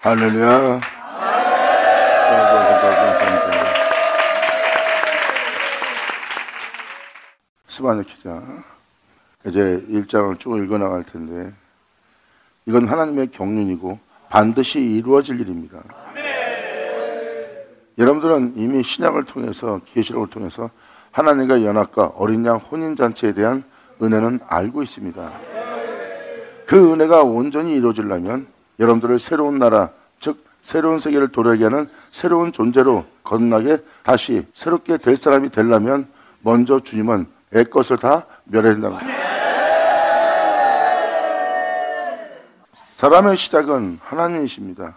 할렐루야. 스바냐 기자. 이제 1장을 쭉 읽어나갈 텐데, 이건 하나님의 경륜이고 반드시 이루어질 일입니다. 여러분들은 이미 신약을 통해서, 계시록을 통해서 하나님과 연합과 어린 양 혼인잔치에 대한 은혜는 알고 있습니다. 그 은혜가 온전히 이루어지려면 여러분들을 새로운 나라, 즉 새로운 세계를 도래하게 하는 새로운 존재로 거듭나게 다시 새롭게 될 사람이 되려면 먼저 주님은 애것을 다 멸해야 된다고. 사람의 시작은 하나님이십니다.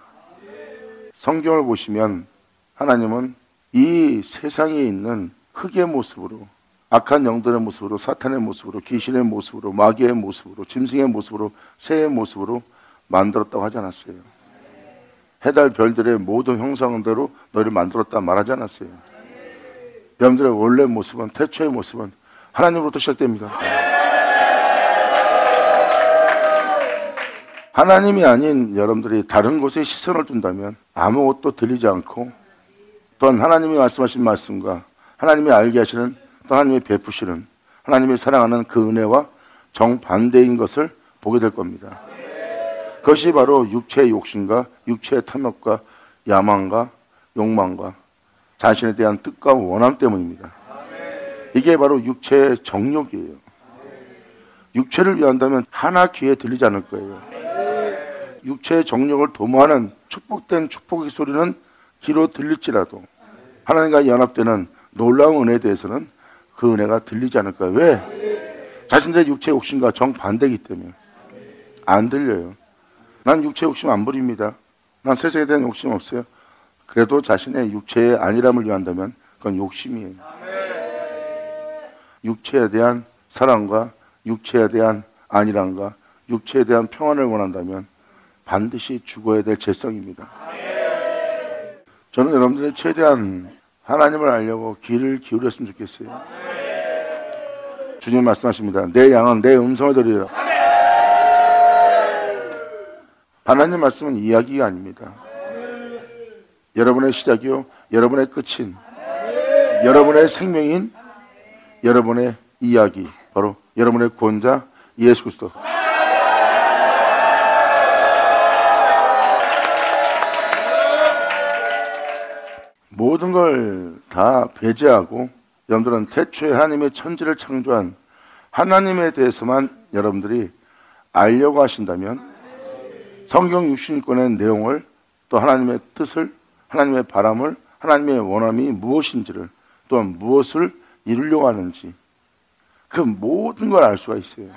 성경을 보시면 하나님은 이 세상에 있는 흑의 모습으로, 악한 영들의 모습으로, 사탄의 모습으로, 귀신의 모습으로, 마귀의 모습으로, 짐승의 모습으로, 새의 모습으로 만들었다고 하지 않았어요. 해달 별들의 모든 형상대로 너희를 만들었다 말하지 않았어요. 여러분들의 원래 모습은, 태초의 모습은 하나님으로부터 시작됩니다. 하나님이 아닌 여러분들이 다른 곳에 시선을 둔다면 아무것도 들리지 않고, 또한 하나님이 말씀하신 말씀과 하나님이 알게 하시는, 또 하나님이 베푸시는, 하나님이 사랑하는 그 은혜와 정반대인 것을 보게 될 겁니다. 그것이 바로 육체의 욕심과 육체의 탐욕과 야망과 욕망과 자신에 대한 뜻과 원함 때문입니다. 이게 바로 육체의 정욕이에요. 육체를 위한다면 하나 귀에 들리지 않을 거예요. 육체의 정욕을 도모하는 축복된 축복의 소리는 귀로 들릴지라도 하나님과 연합되는 놀라운 은혜에 대해서는 그 은혜가 들리지 않을 거예요. 왜? 자신들의 육체의 욕심과 정반대이기 때문에 안 들려요. 난 육체의 욕심 안 부립니다. 난 세상에 대한 욕심 없어요. 그래도 자신의 육체의 안일함을 위한다면 그건 욕심이에요. 육체에 대한 사랑과 육체에 대한 안일함과 육체에 대한 평안을 원한다면 반드시 죽어야 될 죄성입니다. 저는 여러분들의 최대한 하나님을 알려고 귀를 기울였으면 좋겠어요. 주님 말씀하십니다. 내 양은 내 음성을 들으리라. 하나님 말씀은 이야기가 아닙니다. 여러분의 시작이요, 여러분의 끝인, 여러분의 생명인, 여러분의 이야기, 바로 여러분의 구원자 예수 그리스도. 모든 걸 다 배제하고 여러분들은 태초에 하나님의 천지를 창조한 하나님에 대해서만 여러분들이 알려고 하신다면 성경 66권의 내용을, 또 하나님의 뜻을, 하나님의 바람을, 하나님의 원함이 무엇인지를, 또한 무엇을 이루려고 하는지, 그 모든 걸 알 수가 있어요.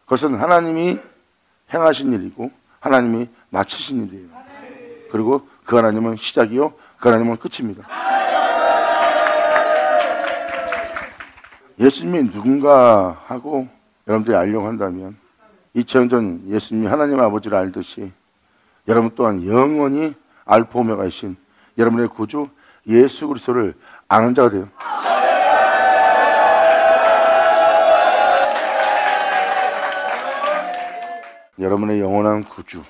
그것은 하나님이 행하신 일이고 하나님이 마치신 일이에요. 그리고 그 하나님은 시작이요, 그 하나님은 끝입니다. 예수님이 누군가 하고 여러분들이 알려고 한다면 2000년 전 예수님이 하나님 아버지를 알듯이 여러분 또한 영원히 알파 오메가이신 여러분의 구주 예수 그리스도를 아는 자가 돼요. 여러분의 영원한 구주,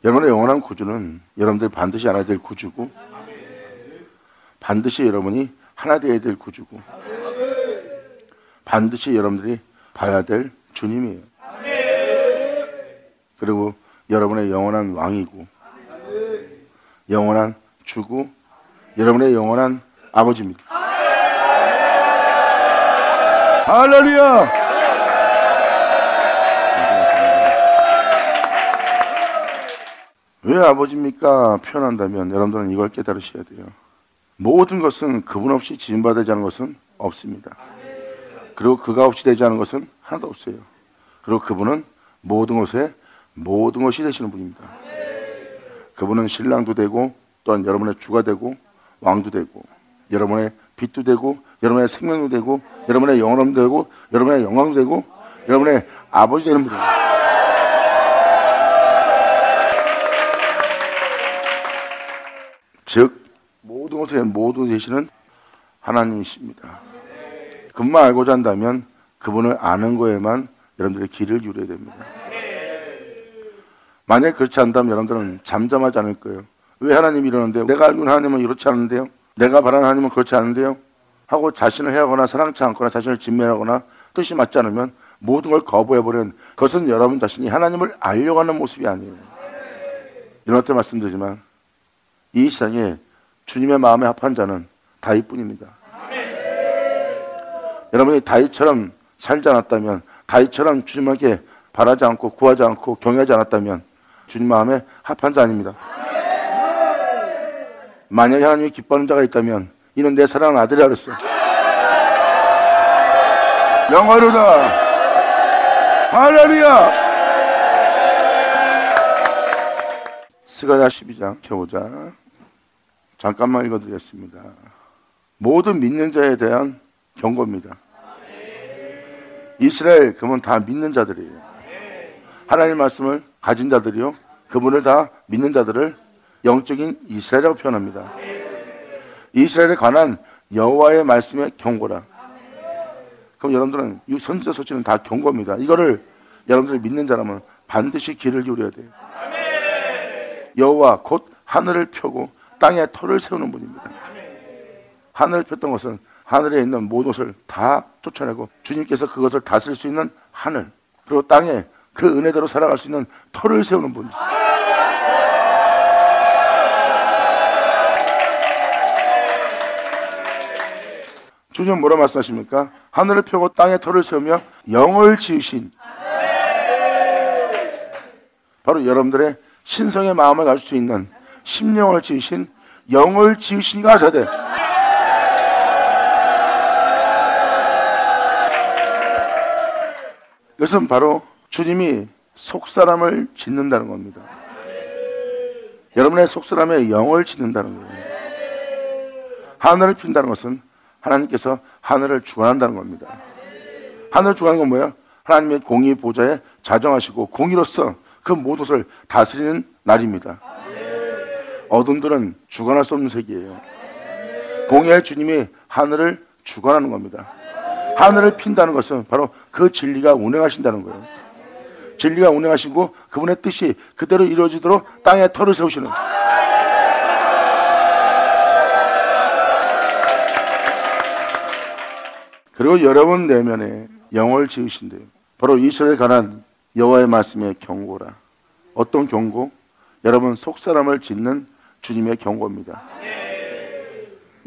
여러분의 영원한 구주는 여러분들이 반드시 알아야 될 구주고, 반드시 여러분이 하나 되어야 될 구주고, 반드시 여러분들이 봐야 될 주님이에요. 그리고 여러분의 영원한 왕이고, 영원한 주고, 여러분의 영원한 아버지입니다. 할렐루야! 왜 아버지입니까? 표현한다면 여러분들은 이걸 깨달으셔야 돼요. 모든 것은 그분 없이 지음받지 않은 것은 없습니다. 그리고 그가 없이 되지 않은 것은 하나도 없어요. 그리고 그분은 모든 것에 모든 것이 되시는 분입니다. 그분은 신랑도 되고, 또한 여러분의 주가 되고, 왕도 되고, 여러분의 빛도 되고, 여러분의 생명도 되고, 여러분의 영원함도 되고, 여러분의 영광도 되고, 여러분의 아버지 되는 분입니다. 즉 모든 것에 모두 되시는 하나님이십니다. 그분만 알고자 한다면 그분을 아는 거에만 여러분들의 귀를 기울여야 됩니다. 만약에 그렇지 않다면 여러분들은 잠잠하지 않을 거예요. 왜 하나님이 이러는데요? 내가 알고 있는 하나님은 이렇지 않은데요? 내가 바라는 하나님은 그렇지 않은데요? 하고 자신을 해하거나 사랑치 않거나 자신을 진멸하거나 뜻이 맞지 않으면 모든 걸 거부해버린, 그것은 여러분 자신이 하나님을 알려고 하는 모습이 아니에요. 이런 때 말씀드리지만 이 세상에 주님의 마음에 합한 자는 다윗뿐입니다. 여러분이 다윗처럼 살지 않았다면, 다윗처럼 주님에게 바라지 않고 구하지 않고 경외하지 않았다면 주님 마음에 합한 자 아닙니다. 만약에 하나님이 기뻐하는 자가 있다면 이는 내 사랑하는 아들이라 그랬어요. 영화로다. 할렐루야. 스가랴 12장 켜보자. 잠깐만 읽어드리겠습니다. 모든 믿는 자에 대한 경고입니다. 이스라엘, 그분 다 믿는 자들이에요. 하나님의 말씀을 가진 자들이요, 그분을 다 믿는 자들을 영적인 이스라엘이라고 표현합니다. 이스라엘에 관한 여호와의 말씀의 경고라. 그럼 여러분들은 이 선지자 소식은 다 경고입니다. 이거를 여러분들이 믿는 자라면 반드시 귀를 기울여야 돼요. 여호와 곧 하늘을 펴고 땅에 터를 세우는 분입니다. 하늘을 폈던 것은 하늘에 있는 모든 것을 다 쫓아내고 주님께서 그것을 다스릴 수 있는 하늘, 그리고 땅에 그 은혜대로 살아갈 수 있는 터를 세우는 분. 주님 뭐라 말씀하십니까? 하늘을 펴고 땅에 터를 세우며 영을 지으신, 바로 여러분들의 신성의 마음을 가질 수 있는 심령을 지으신, 영을 지으신 이가 하셔야 돼. 이것은 바로 주님이 속사람을 짓는다는 겁니다. 여러분의 속사람의 영을 짓는다는 거예요. 하늘을 핀다는 것은 하나님께서 하늘을 주관한다는 겁니다. 하늘을 주관하는 건 뭐예요? 하나님의 공의 보좌에 자정하시고 공의로서 그 모든 것을 다스리는 날입니다. 어둠들은 주관할 수 없는 세계예요. 공의의 주님이 하늘을 주관하는 겁니다. 하늘을 핀다는 것은 바로 그 진리가 운행하신다는 거예요. 진리가 운행하시고 그분의 뜻이 그대로 이루어지도록 땅에 터를 세우시는, 그리고 여러분 내면에 영을 지으신대요. 바로 이스라엘에 관한 여호와의 말씀의 경고라. 어떤 경고? 여러분 속사람을 짓는 주님의 경고입니다.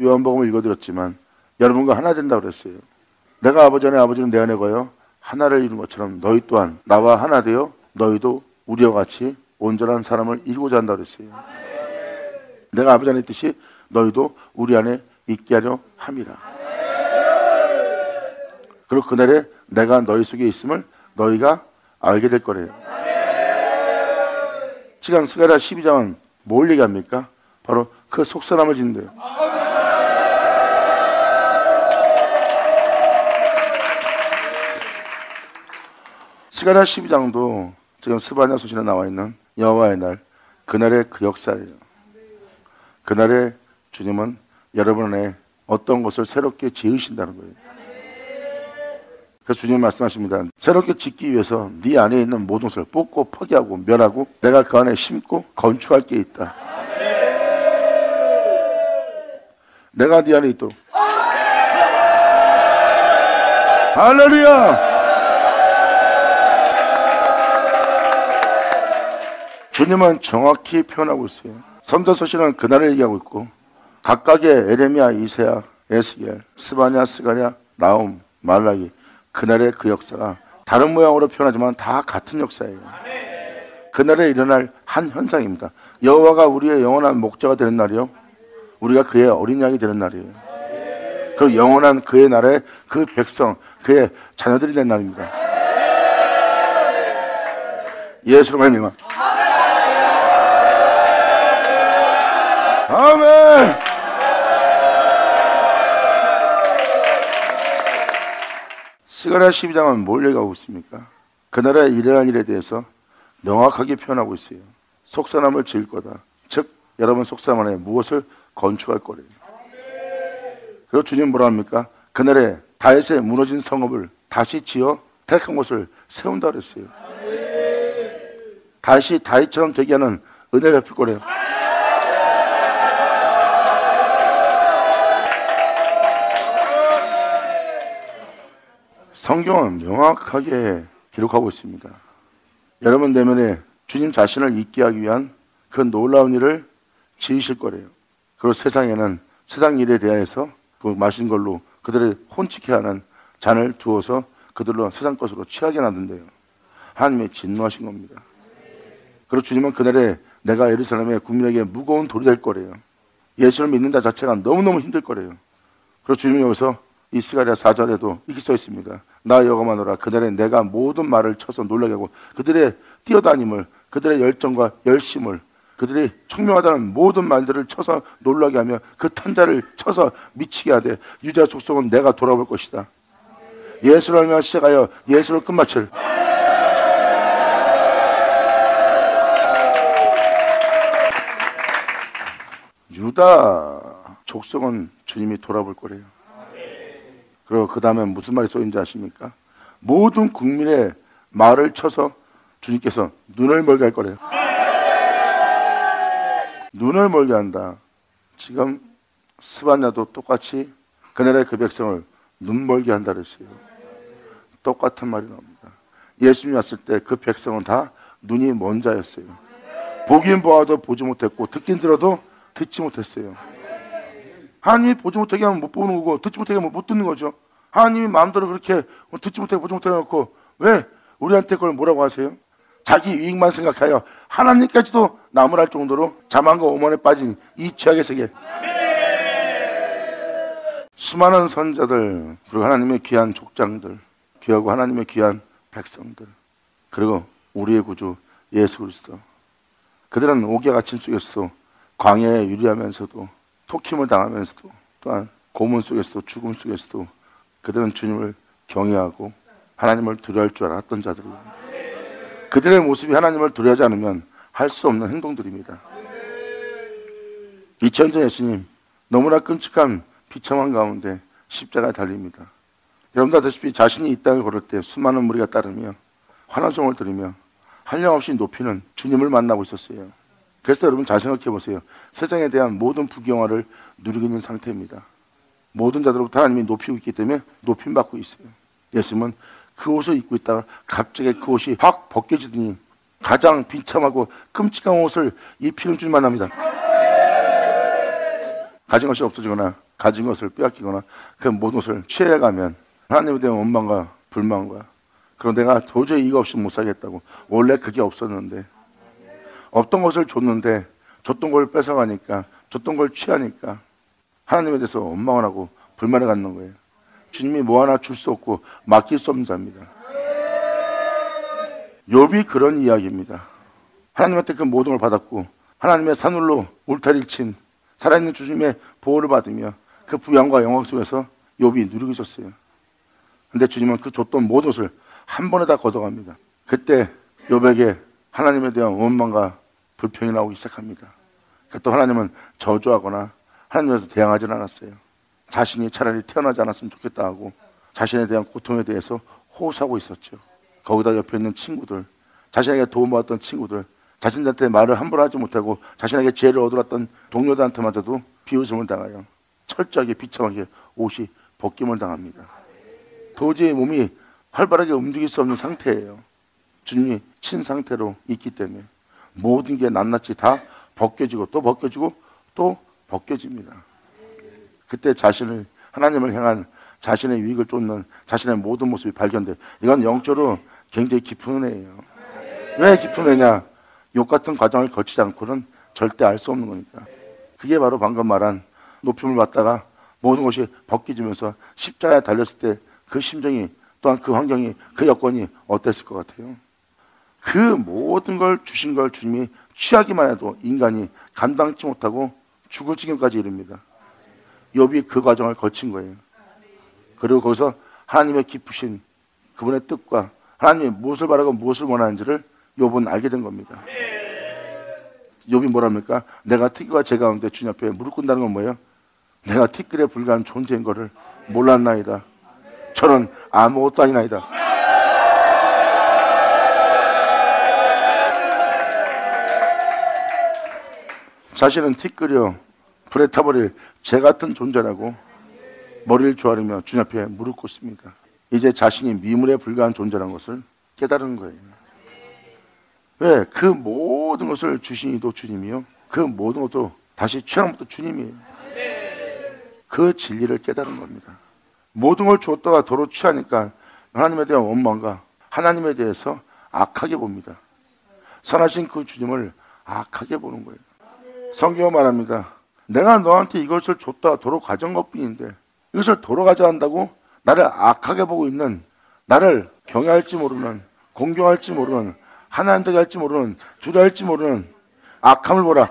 요한복음을 읽어드렸지만 여러분과 하나 된다고 그랬어요. 내가 아버지 안에 아버지는 내 안에 거여 하나를 이룬 것처럼 너희 또한 나와 하나 되어 너희도 우리와 같이 온전한 사람을 이루고자 한다고 그랬어요. 내가 아버지 안에 있듯이 너희도 우리 안에 있게 하려 함이라. 그리고 그날에 내가 너희 속에 있음을 너희가 알게 될 거래요. 지금 스가랴 12장은 뭘 얘기합니까? 바로 그 속사람을 짓는데요. 스가랴 12장도 지금 스바냐 소신에 나와 있는 여호와의 날, 그날의 그 역사예요. 그날에 주님은 여러분 안에 어떤 것을 새롭게 지으신다는 거예요. 그래서 주님 말씀하십니다. 새롭게 짓기 위해서 네 안에 있는 모든 것을 뽑고 포기하고 멸하고 내가 그 안에 심고 건축할 게 있다. 내가 네 안에 있도록. 할렐루야. 주님은 정확히 표현하고 있어요. 선지서신은 그날을 얘기하고 있고 각각의 에레미야, 이사야, 에스겔, 스바냐, 스가랴, 나움, 말라기, 그날의 그 역사가 다른 모양으로 표현하지만 다 같은 역사예요. 그날에 일어날 한 현상입니다. 여호와가 우리의 영원한 목자가 되는 날이요, 우리가 그의 어린 양이 되는 날이에요. 그리고 영원한 그의 나라에 그 백성, 그의 자녀들이 된 날입니다. 예수로 말미암아. 아멘. 스가랴 12장은 뭘 얘기하고 있습니까? 그날에 일어날 일에 대해서 명확하게 표현하고 있어요. 속사람을 지을 거다. 즉 여러분 속사람 안에 무엇을 건축할 거래요. 그리고 주님 뭐라 합니까? 그날에 다윗의 무너진 성읍을 다시 지어 택한 곳을 세운다 그랬어요. 다시 다윗처럼 되게 하는 은혜 베풀 거래요. 성경은 명확하게 기록하고 있습니다. 여러분 내면에 주님 자신을 잊게 하기 위한 그 놀라운 일을 지으실 거래요. 그리고 세상에는 세상 일에 대해서 그 마신 걸로 그들을 혼치게 하는 잔을 두어서 그들로 세상 것으로 취하게 놔둔대요. 하나님의 진노하신 겁니다. 그리고 주님은 그날에 내가 예루살렘의 국민에게 무거운 돌이 될 거래요. 예수를 믿는 자 자체가 너무너무 힘들 거래요. 그리고 주님이 여기서 이 스가랴 4절에도 이렇게 써 있습니다. 나 여호와노라 그날에 내가 모든 말을 쳐서 놀라게 하고 그들의 뛰어다님을 그들의 열정과 열심을 그들이 총명하다는 모든 말들을 쳐서 놀라게 하며 그 탄자를 쳐서 미치게 하되 유다 족속은 내가 돌아볼 것이다. 예수를 알며 시작하여 예수를 끝마칠 유다 족속은 주님이 돌아볼 거래요. 그리고 그 다음에 무슨 말이 쏘인지 아십니까? 모든 국민의 말을 쳐서 주님께서 눈을 멀게 할 거래요. 눈을 멀게 한다. 지금 스바냐도 똑같이 그날의 그 백성을 눈 멀게 한다 그랬어요. 똑같은 말이 나옵니다. 예수님이 왔을 때 그 백성은 다 눈이 먼 자였어요. 보긴 보아도 보지 못했고 듣긴 들어도 듣지 못했어요. 하나님이 보지 못하게 하면 못 보는 거고 듣지 못하게 하면 못 듣는 거죠. 하나님이 마음대로 그렇게 듣지 못하게 보지 못하게 해놓고 왜 우리한테 그걸 뭐라고 하세요? 자기 이익만 생각하여 하나님까지도 나무랄 정도로 자만과 오만에 빠진 이 죄악의 세계. 수많은 선자들 그리고 하나님의 귀한 족장들 귀하고 하나님의 귀한 백성들 그리고 우리의 구주 예수 그리스도 그들은 옥에 갇힘 속에서도 광야에 유리하면서도 토킴을 당하면서도 또한 고문 속에서도 죽음 속에서도 그들은 주님을 경외하고 하나님을 두려워할 줄 알았던 자들입니다. 그들의 모습이 하나님을 두려워하지 않으면 할 수 없는 행동들입니다. 2000년 전 예수님 너무나 끔찍한 비참한 가운데 십자가에 달립니다. 여러분도 아시다시피 자신이 이 땅을 걸을 때 수많은 무리가 따르며 환호성을 들으며 한량없이 높이는 주님을 만나고 있었어요. 그래서 여러분 잘 생각해 보세요. 세상에 대한 모든 부경화를 누리고 있는 상태입니다. 모든 자들로부터 하나님이 높이고 있기 때문에 높임받고 있어요. 예수님은 그 옷을 입고 있다가 갑자기 그 옷이 확 벗겨지더니 가장 비참하고 끔찍한 옷을 입히는 주님 만납니다. 가진 것이 없어지거나 가진 것을 빼앗기거나 그 모든 것을 취해가면 하나님에 대한 원망과 불만과 그럼 내가 도저히 이거 없이 못 살겠다고 원래 그게 없었는데 없던 것을 줬는데 줬던 걸 뺏어가니까 줬던 걸 취하니까 하나님에 대해서 원망을 하고 불만을 갖는 거예요. 주님이 뭐 하나 줄 수 없고 맡길 수 없는 자입니다. 욥이 그런 이야기입니다. 하나님한테 그 모든 걸 받았고 하나님의 산울로 울타리를 친 살아있는 주님의 보호를 받으며 그 부양과 영광 속에서 욥이 누리고 있었어요. 근데 주님은 그 줬던 모든 것을 한 번에 다 걷어갑니다. 그때 욥에게 하나님에 대한 원망과 불평이 나오기 시작합니다. 또 하나님은 저주하거나 하나님에서 대항하지 않았어요. 자신이 차라리 태어나지 않았으면 좋겠다 하고 자신에 대한 고통에 대해서 호소하고 있었죠. 거기다 옆에 있는 친구들, 자신에게 도움받았던 친구들, 자신한테 말을 함부로 하지 못하고 자신에게 지혜를 얻어왔던 동료들한테마저도 비웃음을 당하여 철저하게 비참하게 옷이 벗김을 당합니다. 도저히 몸이 활발하게 움직일 수 없는 상태예요. 주님이 친 상태로 있기 때문에 모든 게 낱낱이 다 벗겨지고 또 벗겨지고 또 벗겨집니다. 그때 자신을 하나님을 향한 자신의 유익을 쫓는 자신의 모든 모습이 발견돼. 이건 영적으로 굉장히 깊은 은혜예요. 왜 깊은 은혜냐? 욕 같은 과정을 거치지 않고는 절대 알 수 없는 거니까. 그게 바로 방금 말한 높임을 받다가 모든 것이 벗겨지면서 십자가에 달렸을 때 그 심정이 또한 그 환경이 그 여건이 어땠을 것 같아요? 그 모든 걸 주신 걸 주님이 취하기만 해도 인간이 감당치 못하고 죽을 지경까지 이릅니다. 욥이 그 과정을 거친 거예요. 그리고 거기서 하나님의 깊으신 그분의 뜻과 하나님이 무엇을 바라고 무엇을 원하는지를 욥은 알게 된 겁니다. 욥이 뭐랍니까? 내가 티끌과 재 가운데 주님 앞에 무릎 꿇는다는 건 뭐예요? 내가 티끌에 불과한 존재인 것을 몰랐나이다. 저는 아무것도 아니나이다. 자신은 티끌이요 불에 타버릴 재 같은 존재라고 머리를 조아리며 주님 앞에 무릎 꿇습니다. 이제 자신이 미물에 불과한 존재라는 것을 깨달은 거예요. 왜? 그 모든 것을 주신 이도 주님이요, 그 모든 것도 다시 취하는 것도 주님이에요. 그 진리를 깨달은 겁니다. 모든 걸 주었다가 도로 취하니까 하나님에 대한 원망과 하나님에 대해서 악하게 봅니다. 선하신 그 주님을 악하게 보는 거예요. 성경은 말합니다. 내가 너한테 이것을 줬다가 도로 가져온 것뿐인데 이것을 도로 가져간다고 나를 악하게 보고 있는, 나를 경외할지 모르는, 공경할지 모르는, 하나님 되게 할지 모르는, 두려워할지 모르는 악함을 보라.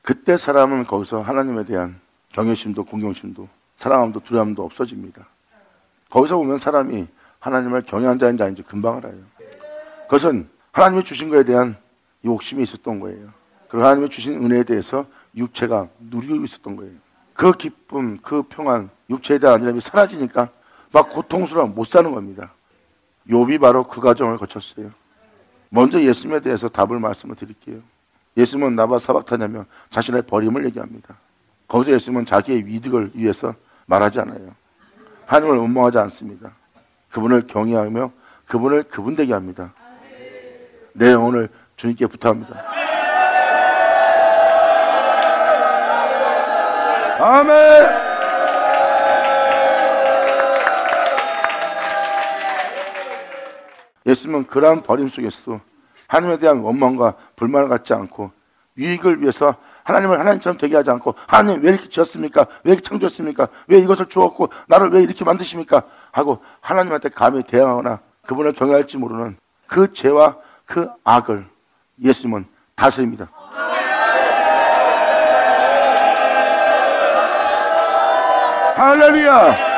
그때 사람은 거기서 하나님에 대한 경외심도 공경심도 사랑함도 두려움도 없어집니다. 거기서 보면 사람이 하나님을 경외한 자인지 아닌지 금방 알아요. 그것은 하나님이 주신 것에 대한 욕심이 있었던 거예요. 그리고 하나님이 주신 은혜에 대해서 육체가 누리고 있었던 거예요. 그 기쁨, 그 평안, 육체에 대한 안전함이 사라지니까 막 고통스러워 못 사는 겁니다. 욥이 바로 그 과정을 거쳤어요. 먼저 예수님에 대해서 답을 말씀을 드릴게요. 예수님은 나바 사박타냐며 자신의 버림을 얘기합니다. 거기서 예수님은 자기의 이득을 위해서 말하지 않아요. 하나님을 원망하지 않습니다. 그분을 경외하며 그분을 그분 되게 합니다. 내 영혼을 주님께 부탁합니다. 아멘. 예수님은 그러한 버림 속에서도 하나님에 대한 원망과 불만을 갖지 않고 유익을 위해서 하나님을 하나님처럼 되게 하지 않고, 하나님 왜 이렇게 지었습니까? 왜 이렇게 창조했습니까? 왜 이것을 주었고 나를 왜 이렇게 만드십니까? 하고 하나님한테 감히 대항하거나 그분을 경외할지 모르는 그 죄와 그 악을 예수님은 다스립니다. 할렐루야.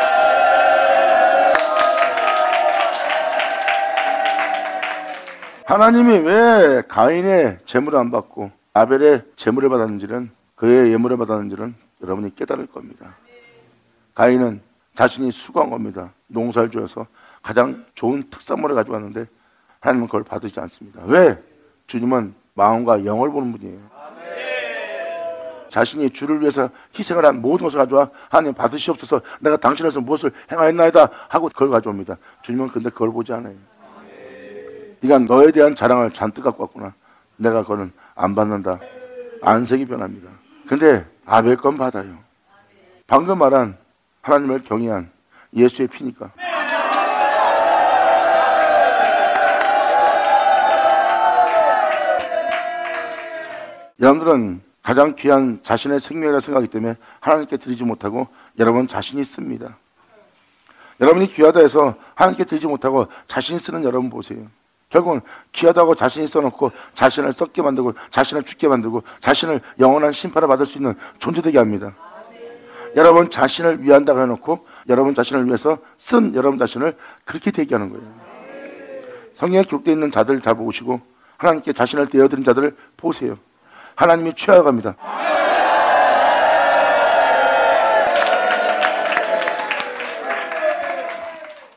하나님이 왜 가인의 제물을 안 받고 아벨의 제물을 받았는지는, 그의 예물을 받았는지는 여러분이 깨달을 겁니다. 가인은 자신이 수고한 겁니다. 농사를 지어서 가장 좋은 특산물을 가져왔는데 하나님은 그걸 받으지 않습니다. 왜? 주님은 마음과 영을 보는 분이에요. 자신이 주를 위해서 희생을 한 모든 것을 가져와 하나님 받으시옵소서, 내가 당신에서 무엇을 행하였나이다 하고 그걸 가져옵니다. 주님은 근데 그걸 보지 않아요. 네가 너에 대한 자랑을 잔뜩 갖고 왔구나. 내가 그거는 안 받는다. 안색이 변합니다. 근데 아벨 건 받아요. 방금 말한 하나님을 경외한 예수의 피니까. 여러분들은 가장 귀한 자신의 생명이라 생각하기 때문에 하나님께 드리지 못하고 여러분 자신이 씁니다. 여러분이 귀하다 해서 하나님께 드리지 못하고 자신이 쓰는 여러분 보세요. 결국은 귀하다고 자신이 써놓고 자신을 썩게 만들고 자신을 죽게 만들고 자신을 영원한 심판을 받을 수 있는 존재되게 합니다. 여러분 자신을 위한다고 해놓고 여러분 자신을 위해서 쓴 여러분 자신을 그렇게 되게 하는 거예요. 성경에 기록되어 있는 자들 잘 보시고 하나님께 자신을 내어드린 자들을 보세요. 하나님이 취하여갑니다.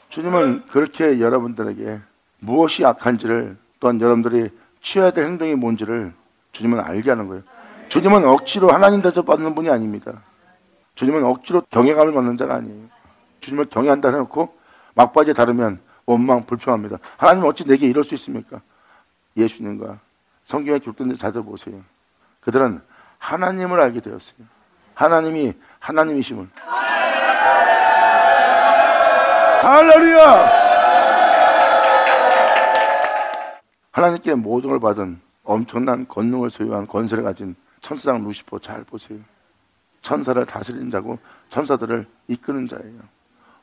주님은 그렇게 여러분들에게 무엇이 악한지를, 또한 여러분들이 취해야 될 행동이 뭔지를 주님은 알게 하는 거예요. 주님은 억지로 하나님 대접받는 분이 아닙니다. 주님은 억지로 경외감을 받는 자가 아니에요. 주님을 경외한다 해놓고 막바지에 다르면 원망, 불평합니다. 하나님 어찌 내게 이럴 수 있습니까? 예수님과 성경에 기록된 자들 보세요. 그들은 하나님을 알게 되었어요. 하나님이 하나님이심을. 할렐루야! 하나님께 모든 걸 받은 엄청난 권능을 소유한 권세를 가진 천사장 루시퍼 잘 보세요. 천사를 다스리는 자고 천사들을 이끄는 자예요.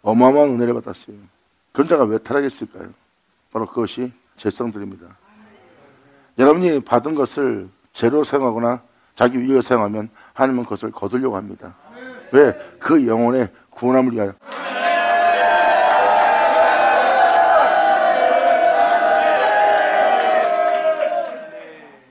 어마어마한 은혜를 받았어요. 그런 자가 왜 타락했을까요? 바로 그것이 죄성들입니다. 여러분이 받은 것을 죄로 사용하거나 자기 위익을 사용하면 하나님은 그것을 거두려고 합니다. 왜? 그 영혼의 구원함을 위하여.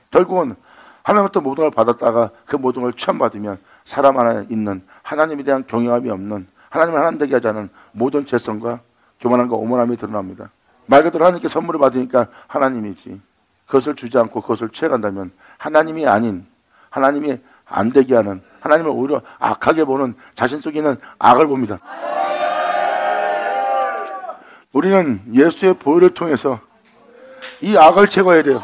결국은 하나님부터 모든 걸 받았다가 그 모든 걸 취함받으면 사람 안에 있는 하나님에 대한 경외감이 없는, 하나님을 하나님 되게 하지 않은 모든 죄성과 교만함과 오만함이 드러납니다. 말 그대로 하나님께 선물을 받으니까 하나님이지 그것을 주지 않고 그것을 취해간다면 하나님이 아닌, 하나님이 안 되게 하는, 하나님을 오히려 악하게 보는 자신 속에 있는 악을 봅니다. 우리는 예수의 보혈을 통해서 이 악을 제거해야 돼요.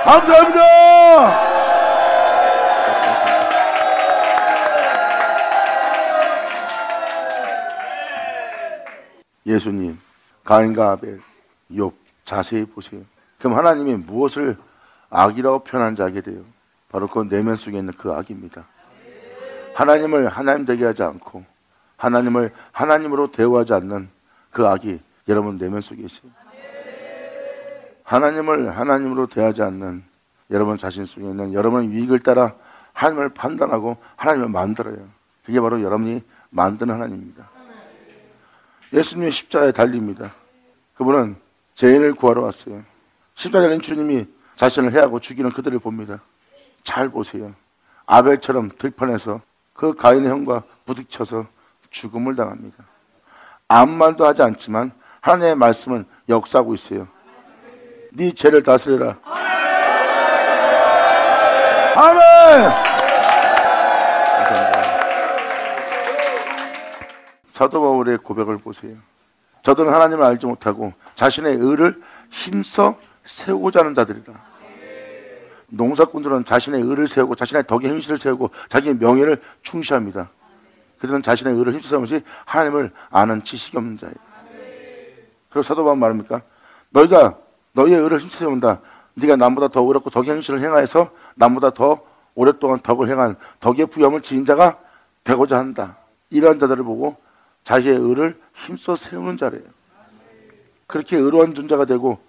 감사합니다. 예수님, 가인과 아벨, 욥 자세히 보세요. 그럼 하나님이 무엇을 악이라고 표현한지 알게 돼요. 바로 그 내면 속에 있는 그 악입니다. 하나님을 하나님 되게 하지 않고 하나님을 하나님으로 대우하지 않는 그 악이 여러분 내면 속에 있어요. 하나님을 하나님으로 대하지 않는 여러분 자신 속에 있는 여러분의 유익을 따라 하나님을 판단하고 하나님을 만들어요. 그게 바로 여러분이 만드는 하나님입니다. 예수님이 십자가에 달립니다. 그분은 죄인을 구하러 왔어요. 십자가에 달린 주님이 자신을 해하고 죽이는 그들을 봅니다. 잘 보세요. 아벨처럼 들판에서 그 가인의 형과 부딪혀서 죽음을 당합니다. 아무 말도 하지 않지만 하나님의 말씀은 역사하고 있어요. 네 죄를 다스려라. 아멘. 사도 바울의 고백을 보세요. 저들은 하나님을 알지 못하고 자신의 의를 힘써 세우고자 하는 자들이다. 농사꾼들은 자신의 의를 세우고 자신의 덕의 행실을 세우고 자기의 명예를 충시합니다. 그들은 자신의 의를 힘써 세우면서 하나님을 아는 지식이 없는 자예요. 그리고 사도 바울은 말합니까? 너희가 너희의 의를 힘써 세운다. 네가 남보다 더 의롭고 덕의 행실을 행하여서 남보다 더 오랫동안 덕을 행한 덕의 부염을 지닌 자가 되고자 한다. 이러한 자들을 보고 자신의 의를 힘써 세우는 자래요. 그렇게 의로운 존재가 되고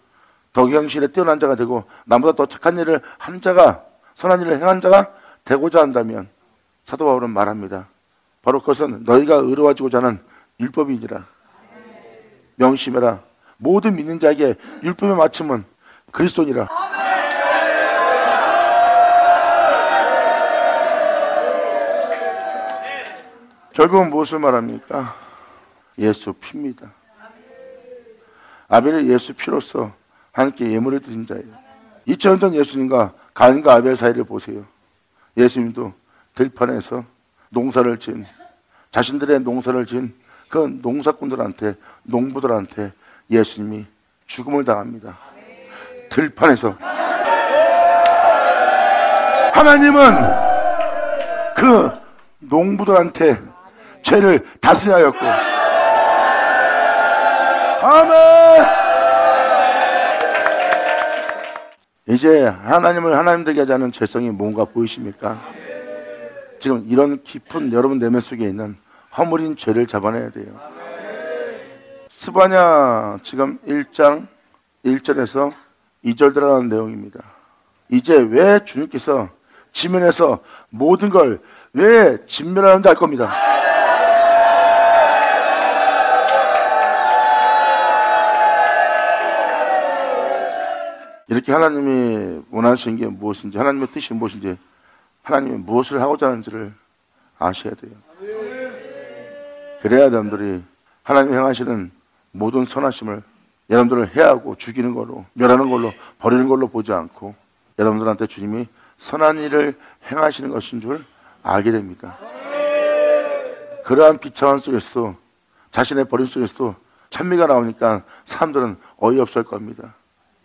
덕의 행실에 뛰어난 자가 되고 남보다 더 착한 일을 한 자가, 선한 일을 행한 자가 되고자 한다면 사도 바울은 말합니다. 바로 그것은 너희가 의로워지고자 하는 율법이니라. 명심해라. 모든 믿는 자에게 율법의 마침은 그리스도니라. 결국은 무엇을 말합니까? 예수 피입니다. 아벨이 예수 피로서 하나님께 예물을 드린 자예요. 2000년 전 예수님과 가인과 아벨 사이를 보세요. 예수님도 들판에서 농사를 지은, 자신들의 농사를 지은 그 농사꾼들한테, 농부들한테 예수님이 죽음을 당합니다. 들판에서. 하나님은 그 농부들한테 죄를 다스려야 하였고, 아멘. 이제 하나님을 하나님 되게 하지 않은 죄성이 뭔가 보이십니까? 지금 이런 깊은 여러분 내면 속에 있는 허물인 죄를 잡아내야 돼요. 스바냐 지금 1장 1절에서 2절 들어가는 내용입니다. 이제 왜 주님께서 지면에서 모든 걸 왜 진멸하는지 알 겁니다. 이렇게 하나님이 원하시는 게 무엇인지, 하나님의 뜻이 무엇인지, 하나님이 무엇을 하고자 하는지를 아셔야 돼요. 그래야 여러분들이 하나님이 행하시는 모든 선하심을 여러분들을 해하고 죽이는 걸로, 멸하는 걸로, 버리는 걸로 보지 않고 여러분들한테 주님이 선한 일을 행하시는 것인 줄 알게 됩니다. 그러한 비참한 속에서도, 자신의 버림 속에서도 찬미가 나오니까 사람들은 어이없을 겁니다.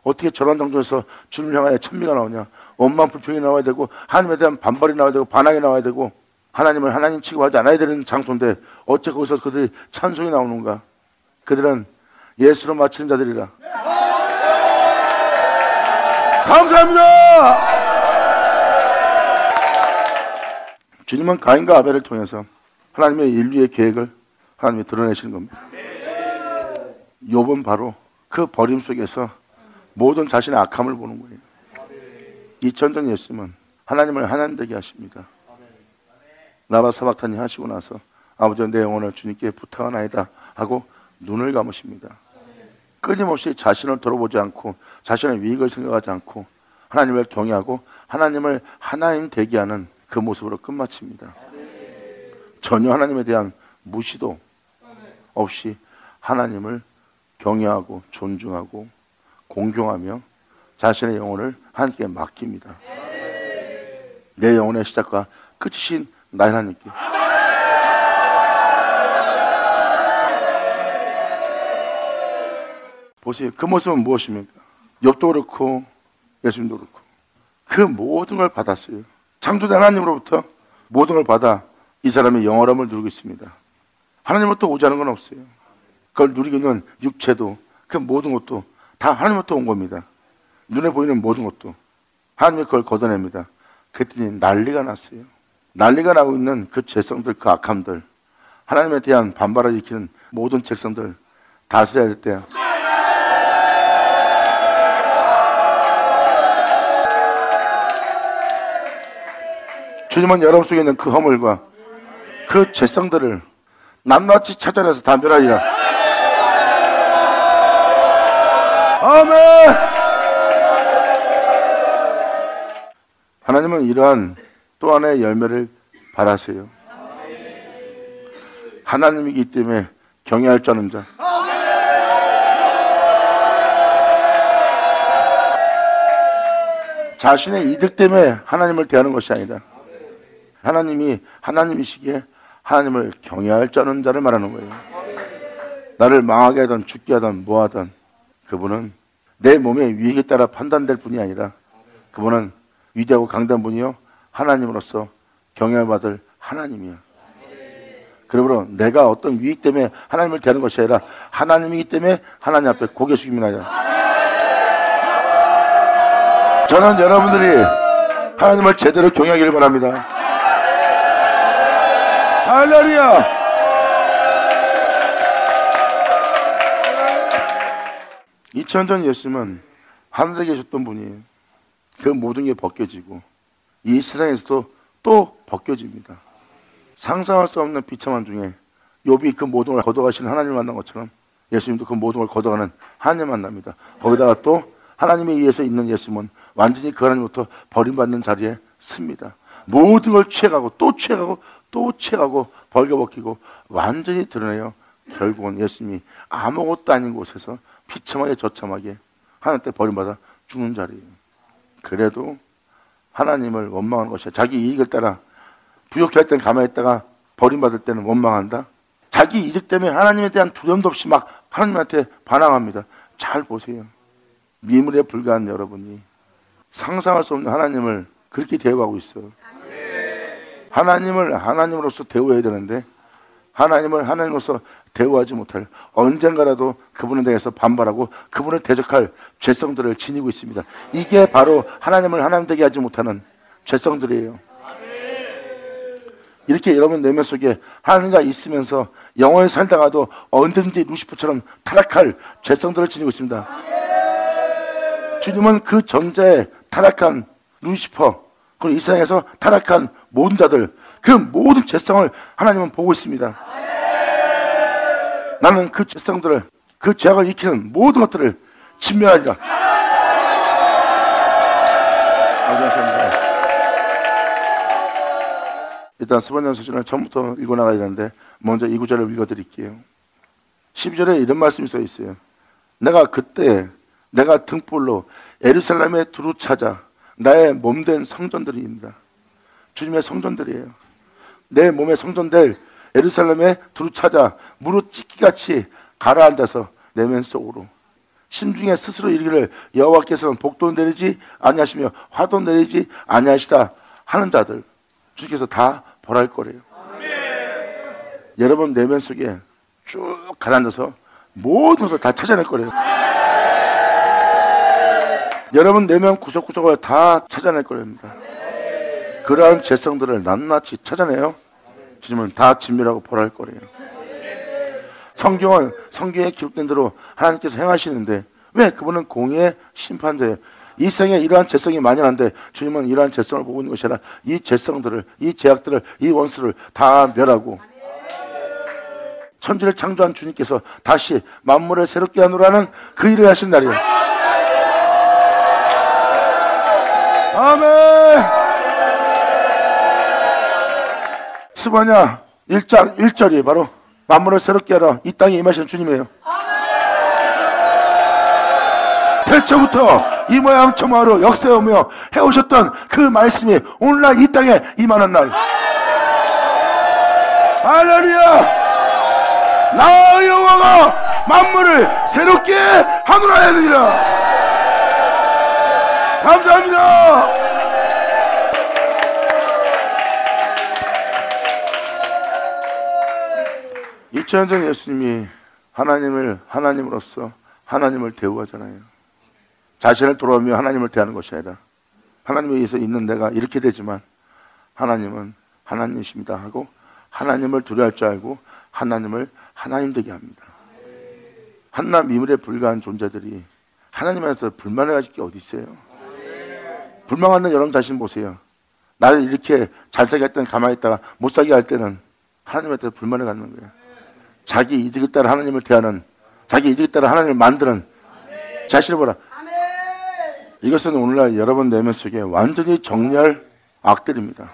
어떻게 저런 장소에서 주님을 향하여 찬미가 나오냐? 원망 불평이 나와야 되고 하나님에 대한 반발이 나와야 되고 반항이 나와야 되고 하나님을 하나님 취급하지 않아야 되는 장소인데 어째 거기서 그들이 찬송이 나오는가? 그들은 예수로 마치는 자들이라. 감사합니다. 주님은 가인과 아벨을 통해서 하나님의 인류의 계획을 하나님이 드러내시는 겁니다. 욥은 바로 그 버림 속에서 모든 자신의 악함을 보는 거예요. 2000년 예수님은 하나님을 하나님 되게 하십니다. 라바 사박타니 하시고 나서 아버지 내 영혼을 주님께 부탁하나이다 하고 눈을 감으십니다. 끊임없이 자신을 돌아보지 않고 자신의 유익을 생각하지 않고 하나님을 경외하고 하나님을 하나님 되게 하는 그 모습으로 끝마칩니다. 전혀 하나님에 대한 무시도 없이 하나님을 경외하고 존중하고 공경하며 자신의 영혼을 하나님께 맡깁니다. 내 영혼의 시작과 끝이신 나의 하나님께. 보세요. 그 모습은 무엇입니까? 욥도 그렇고 예수님도 그렇고 그 모든 걸 받았어요. 창조된 하나님으로부터 모든 걸 받아 이 사람이 영원함을 누리고 있습니다. 하나님으로부터 오지 않은 건 없어요. 그걸 누리고 있는 육체도 그 모든 것도 다 하나님으로부터 온 겁니다. 눈에 보이는 모든 것도 하나님이 그걸 걷어냅니다. 그랬더니 난리가 났어요. 난리가 나고 있는 그 죄성들, 그 악함들, 하나님에 대한 반발을 일으키는 모든 책성들 다스려야 될 때 주님은 여러분 속에 있는 그 허물과 그 죄성들을 낱낱이 찾아내서 다 멸하리라. 아멘. 하나님은 이러한 또 하나의 열매를 바라세요. 하나님이기 때문에 경외할 줄 아는 자. 자신의 이득 때문에 하나님을 대하는 것이 아니라 하나님이 하나님이시기에 하나님을 경외할 줄 아는 자를 말하는 거예요. 나를 망하게 하든 죽게 하든 뭐하든 그분은 내 몸의 유익에 따라 판단될 뿐이 아니라 그분은 위대하고 강대한 분이요 하나님으로서 경외를 받을 하나님이야. 그러므로 내가 어떤 유익 때문에 하나님을 대하는 것이 아니라 하나님이기 때문에 하나님 앞에 고개 숙임이나요. 저는 여러분들이 하나님을 제대로 경외하기를 바랍니다. 할렐루야. (2000년) 전 예수님은 하늘에 계셨던 분이에요. 그 모든 게 벗겨지고 이 세상에서도 또 벗겨집니다. 상상할 수 없는 비참한 중에 욥이 그 모든 걸 걷어가시는 하나님을 만난 것처럼 예수님도 그 모든 걸 걷어가는 하나님을 만납니다. 거기다가 또 하나님에 의해서 있는 예수님은 완전히 그 하나님부터 버림받는 자리에 씁니다. 모든 걸 취해가고 또 취해가고 또 취해가고 벌거벗기고 완전히 드러내요. 결국은 예수님이 아무것도 아닌 곳에서 비참하게 저참하게 하나님 때 버림받아 죽는 자리예요. 그래도 하나님을 원망하는 것이야. 자기 이익을 따라 부욕해 할 때는 가만히 있다가 버림받을 때는 원망한다. 자기 이득 때문에 하나님에 대한 두려움도 없이 막 하나님한테 반항합니다. 잘 보세요. 미물에 불과한 여러분이 상상할 수 없는 하나님을 그렇게 대우하고 있어요. 하나님을 하나님으로서 대우해야 되는데 하나님을 하나님으로서 대우하지 못할 언젠가라도 그분에 대해서 반발하고 그분을 대적할 죄성들을 지니고 있습니다. 이게 바로 하나님을 하나님 되게 하지 못하는 죄성들이에요. 이렇게 여러분 내면 속에 하나님과 있으면서 영원히 살다가도 언제든지 루시퍼처럼 타락할 죄성들을 지니고 있습니다. 주님은 그 전자에 타락한 루시퍼, 그리고 이 세상에서 타락한 모든 자들, 그 모든 죄성을 하나님은 보고 있습니다. 나는 그 죄성들을, 그 죄악을 일으키는 모든 것들을 진멸하리라. 감사합니다. 일단 스바냐 서신을 처음부터 읽어나가야 되는데 먼저 이 구절을 읽어드릴게요. 12절에 이런 말씀이 써 있어요. 내가 그때 내가 등불로 예루살렘에 두루 찾아 나의 몸된 성전들입니다. 주님의 성전들이에요. 내 몸의 성전들 예루살렘에 두루 찾아 무릇 찢기같이 가라앉아서 내면 속으로 심중에 스스로 이르기를 여호와께서는 복도 내리지 아니하시며 화도 내리지 아니하시다 하는 자들 주께서 다 벌할 거래요. 여러분 내면 속에 쭉 가라앉아서 모든 것을 다 찾아낼 거래요. 여러분 내면 구석구석을 다 찾아낼 거랍니다. 그러한 죄성들을 낱낱이 찾아내요. 주님은 다 진멸하고 벌할 거래요. 성경은 성경에 기록된 대로 하나님께서 행하시는데 왜? 그분은 공의의 심판자예요. 이 세상에 이러한 죄성이 만연한데 주님은 이러한 죄성을 보고 있는 것이 아니라 이 죄성들을, 이 죄악들을, 이 원수를 다 멸하고 천지를 창조한 주님께서 다시 만물을 새롭게 하노라는 그 일을 하신 날이에요. 아멘. 스바냐 1장 1절이 바로 만물을 새롭게 하라 이 땅에 임하시는 주님이에요. 태초부터 이 모양 저모양으로 역사하며 해오셨던 그 말씀이 오늘날 이 땅에 임하는 날. 할렐루야. 나 여호와가 만물을 새롭게 하노라 하느니라. 감사합니다. 2000년 전 예수님이 하나님을 하나님으로서 하나님을 대우하잖아요. 자신을 돌아오며 하나님을 대하는 것이 아니라 하나님에 의해서 있는 내가 이렇게 되지만 하나님은 하나님이십니다 하고 하나님을 두려워할 줄 알고 하나님을 하나님 되게 합니다. 한낱 미물에 불과한 존재들이 하나님한테 불만을 가질 게 어디 있어요? 불만하는 여러분 자신 보세요. 나를 이렇게 잘 살게 할 때는 가만히 있다가 못 살게 할 때는 하나님한테 불만을 갖는 거예요. 자기 이득을 따라 하나님을 대하는, 자기 이득을 따라 하나님을 만드는 자신을 보라. 이것은 오늘날 여러분 내면 속에 완전히 정렬 악들입니다.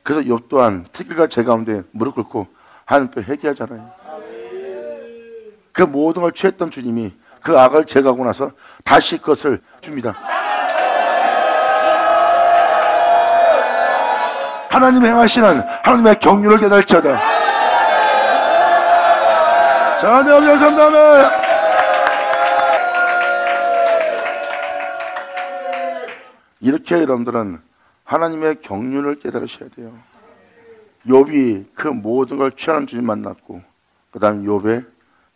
그래서 욥 또한 티끌과 재 가운데 무릎 꿇고 하나님 앞에 회개하잖아요. 그 모든 걸 취했던 주님이 그 악을 제거하고 나서 다시 그것을 줍니다. 하나님 행하시는 하나님의 경륜을 깨달지어다. 자, 네, 감사합니다. 이렇게 여러분들은 하나님의 경륜을 깨달으셔야 돼요. 욥이 그 모든 걸 취하는 주님 만났고, 그 다음 욥의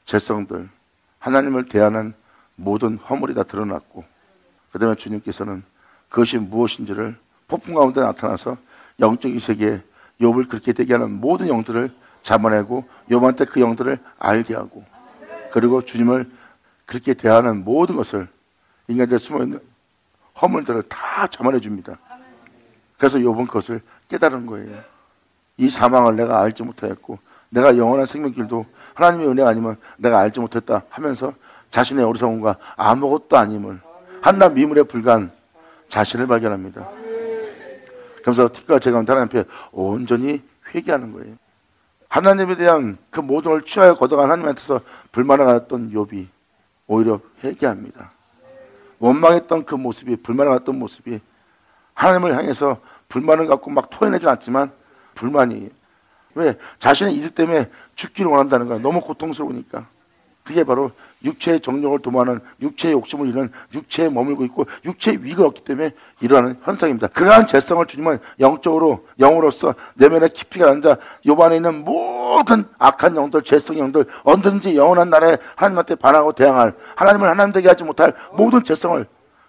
죄성들, 하나님을 대하는 모든 허물이 다 드러났고, 그 다음에 주님께서는 그것이 무엇인지를 폭풍 가운데 나타나서 영적인 세계에 욥을 그렇게 되게 하는 모든 영들을 잡아내고 욥한테 그 영들을 알게 하고, 그리고 주님을 그렇게 대하는 모든 것을 인간들의 숨어있는 허물들을 다 잡아내 줍니다. 그래서 욥은 그것을 깨달은 거예요. 이 사망을 내가 알지 못하였고 내가 영원한 생명길도 하나님의 은혜가 아니면 내가 알지 못했다 하면서 자신의 어리석음과 아무것도 아님을, 한낱 미물에 불과한 자신을 발견합니다. 그래서 티끌과 재 가운데 하나님 앞에 온전히 회개하는 거예요. 하나님에 대한 그 모든 걸 취하여 걷어간 하나님한테서 불만을 가졌던 욥이 오히려 회개합니다. 원망했던 그 모습이, 불만을 갖던 모습이 하나님을 향해서 불만을 갖고 막 토해내진 않지만 불만이에요. 왜? 자신의 이득 때문에 죽기를 원한다는 거야. 너무 고통스러우니까. 그게 바로 육체의 정욕을 도모하는, 육체의 욕심을 이루는, 육체에 머물고 있고 육체의 위가 없기 때문에 일어나는 현상입니다. 그러한 죄성을 주님은 영적으로, 영으로서 내면에 깊이 앉아 욥 안에 있는 모든 악한 영들, 죄성 영들, 언제든지 영원한 날에 하나님한테 반하고 대항할, 하나님을 하나님 되게 하지 못할 모든 죄성을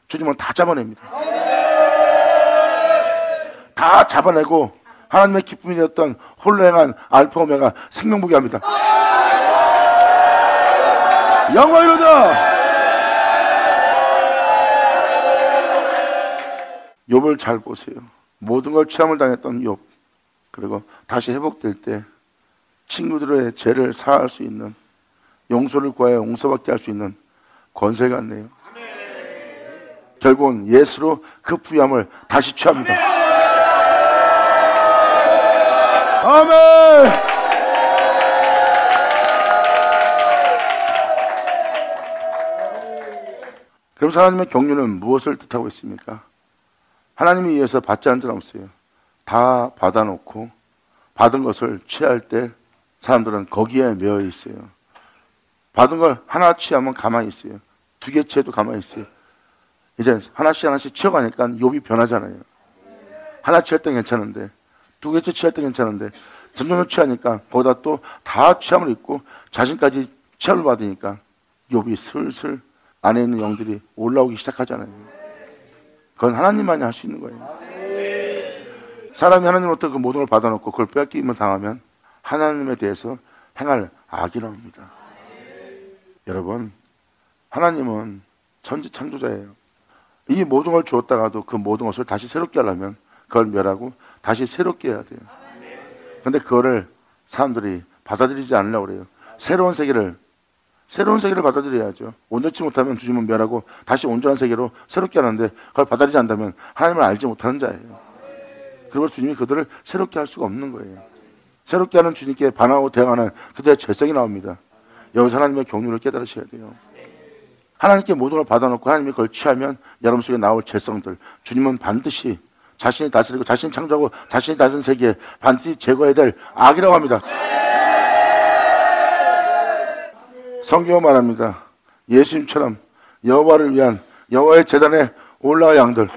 주님은 다 잡아냅니다. 다 잡아내고 하나님의 기쁨이 되었던 홀로 행한 알파 오메가 생명보게 합니다. 영광 이루자. 욥을 잘 보세요. 모든 걸 체험을 당했던 욥, 그리고 다시 회복될 때 친구들의 죄를 사할 수 있는, 용서를 구하여 용서받게 할 수 있는 권세가 있네요. 결국은 예수로 그 부유함을 다시 취합니다. 아멘. 그럼 하나님의 경륜은 무엇을 뜻하고 있습니까? 하나님에 의해서 받지 않은 사람 없어요. 다 받아놓고 받은 것을 취할 때 사람들은 거기에 매여 있어요. 받은 걸 하나 취하면 가만히 있어요. 두 개 취해도 가만히 있어요. 이제 하나씩 취해가니까 욥이 변하잖아요. 하나 취할 땐 괜찮은데, 두 개째 취할 땐 괜찮은데, 점점 취하니까 거기다 또 다 취함을 입고 자신까지 취함을 받으니까 욥이 슬슬 안에 있는 영들이 올라오기 시작하잖아요. 그건 하나님만이 할 수 있는 거예요. 사람이 하나님으로부터 그 모든 걸 받아놓고 그걸 빼앗기면 당하면 하나님에 대해서 행할 악이라고 합니다. 여러분, 하나님은 천지 창조자예요. 이 모든 걸 주었다가도 그 모든 것을 다시 새롭게 하려면 그걸 멸하고 다시 새롭게 해야 돼요. 그런데 그거를 사람들이 받아들이지 않으려고 그래요. 새로운 세계를 받아들여야죠. 온전치 못하면 주님은 멸하고 다시 온전한 세계로 새롭게 하는데 그걸 받아들이지 않는다면 하나님을 알지 못하는 자예요. 그리고 주님이 그들을 새롭게 할 수가 없는 거예요. 새롭게 하는 주님께 반하고 대항하는 그들의 죄성이 나옵니다. 여기서 하나님의 경륜을 깨달으셔야 돼요. 하나님께 모든 걸 받아놓고 하나님이 그걸 취하면 여러분 속에 나올 죄성들, 주님은 반드시 자신이 다스리고 자신이 창조하고 자신이 다스린 세계에 반드시 제거해야 될 악이라고 합니다. 성경은 말합니다. 예수님처럼 여호와를 위한 여호와의 제단에 올라갈 양들.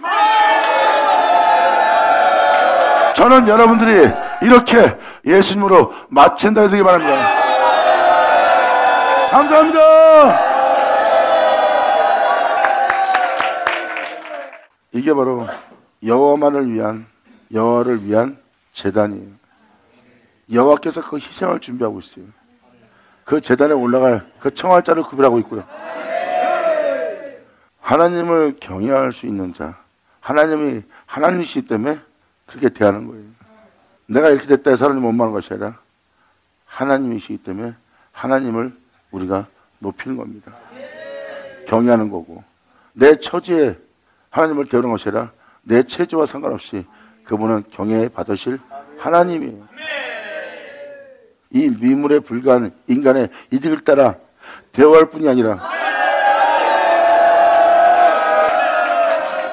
저는 여러분들이 이렇게 예수님으로 마친다 해서 바랍니다. 감사합니다. 이게 바로 여호와만을 위한, 여호와를 위한 제단이에요. 여호와께서 그 희생을 준비하고 있어요. 그 제단에 올라갈 그 청알자를 구별하고 있고요. 하나님을 경외할 수 있는 자, 하나님이 하나님이시기 때문에 그렇게 대하는 거예요. 내가 이렇게 됐다 해서 하나님 원망하는 것이 아니라 하나님이시기 때문에 하나님을 우리가 높이는 겁니다. 경외하는 거고, 내 처지에 하나님을 대하는 것이 아니라 내 체제와 상관없이 그분은 경외 받으실 하나님이에요. 이 미물에 불과한 인간의 이득을 따라 대화할 뿐이 아니라,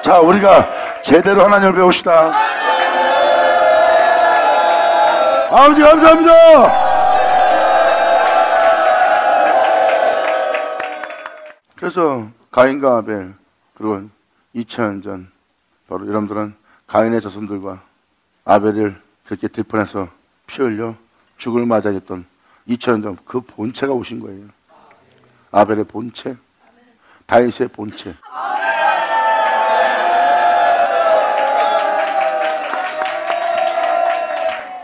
자, 우리가 제대로 하나님을 배웁시다. 아버지 감사합니다. 그래서 가인과 아벨, 그리고 2000년 전 바로 여러분들은 가인의 자손들과 아벨을 그렇게 들판에서 피 흘려 죽을 맞이했던 2000년 전 그 본체가 오신 거예요. 아벨의 본체, 다윗의 본체.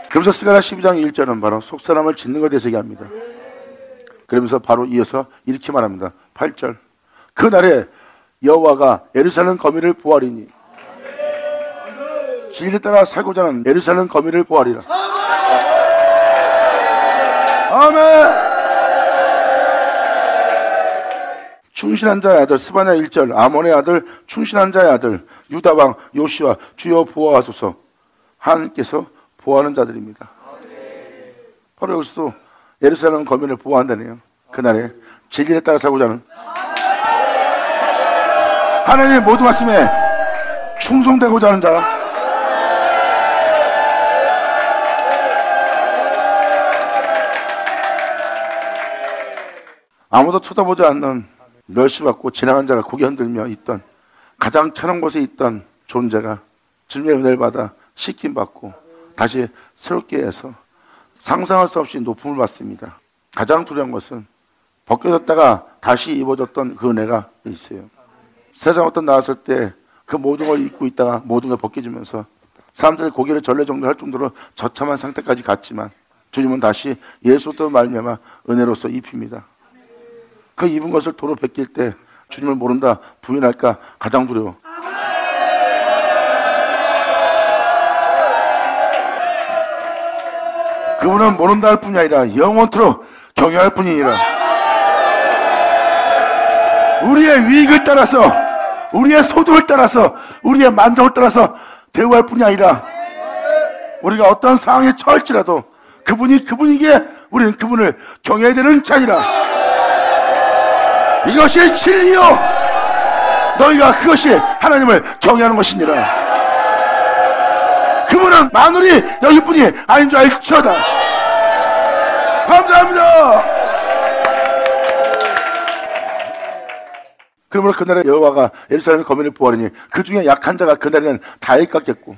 그러면서 스가랴 12장 1절은 바로 속사람을 짓는 것에 대해서 얘기합니다. 그러면서 바로 이어서 이렇게 말합니다. 8절. 그날에 여호와가 예루살렘 거민을 보아리니, 진리를 따라 살고자 하는 예루살렘 거민을 보아리라. 아멘. 충신한 자의 아들 스바냐 1절. 아몬의 아들 충신한 자의 아들 유다 왕 요시와 주여 보아하소서. 하나님께서 보호하는 자들입니다. 바로 여기서도 예루살렘 거민을 보호한다네요. 그날에 진리에 따라 살고자 하는 하나님의 모든 말씀에 충성되고자 하는 자, 아무도 쳐다보지 않는 멸시받고 지나간 자가 고개 흔들며 있던, 가장 천한 곳에 있던 존재가 주님의 은혜를 받아 씻김받고 다시 새롭게 해서 상상할 수 없이 높음을 받습니다. 가장 두려운 것은 벗겨졌다가 다시 입어졌던 그 은혜가 있어요. 세상 어떤 나왔을 때 그 모든 걸 입고 있다가 모든 걸 벗겨지면서 사람들이 고개를 절레 정도 할 정도로 처참한 상태까지 갔지만 주님은 다시 예수로 말미암아 은혜로서 입힙니다. 그 입은 것을 도로 벗길 때 주님을 모른다 부인할까 가장 두려워. 그분은 모른다 할 뿐이 아니라 영원토록 경외할 뿐이니라. 우리의 위익을 따라서, 우리의 소득을 따라서, 우리의 만족을 따라서 대우할 뿐이 아니라 우리가 어떤 상황에 처할지라도 그분이 그분이기에 우리는 그분을 경외해야 되는 자니라. 이것이 진리요 너희가 그것이 하나님을 경외하는 것이니라. 그분은 만물이 여기뿐이 아닌 줄 알지어다. 감사합니다. 그러므로 그날에 여호와가 예루살렘의 거민을 보아리니 그 중에 약한 자가 그날에는 다윗 같겠고,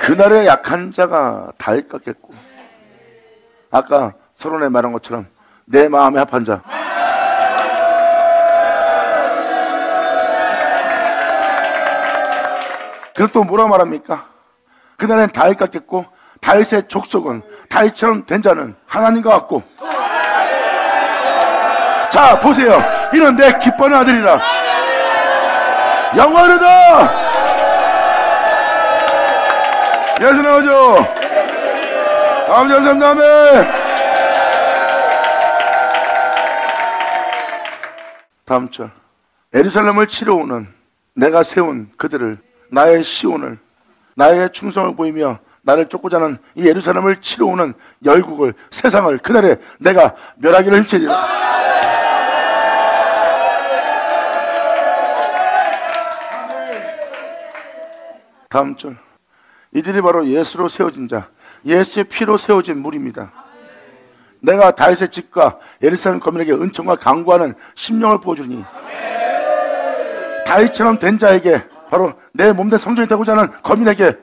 그날에 약한 자가 다윗 같겠고, 아까 서론에 말한 것처럼 내 마음에 합한 자, 그리고 또 뭐라 말합니까? 그날엔 다윗 같겠고, 다윗의 족속은 다윗처럼 된 자는 하나님과 같고. 자 보세요, 이는 내 기뻐하는 아들이라. 영원하다. 예수 나오죠. 아버지 감사합니다. 아멘. 다음 절. 예루살렘을 치러 오는 내가 세운 그들을, 나의 시온을, 나의 충성을 보이며 나를 쫓고자 하는 이 예루살렘을 치러 오는 열국을, 세상을 그날에 내가 멸하기를 힘쓰리라. 다음 절. 이들이 바로 예수로 세워진 자, 예수의 피로 세워진 무리입니다. 내가 다윗의 집과 예루살렘 거민에게 은총과 강구하는 심령을 부어주니, 다윗처럼 된 자에게, 바로 내 몸된 성전이 되고자 하는 거민에게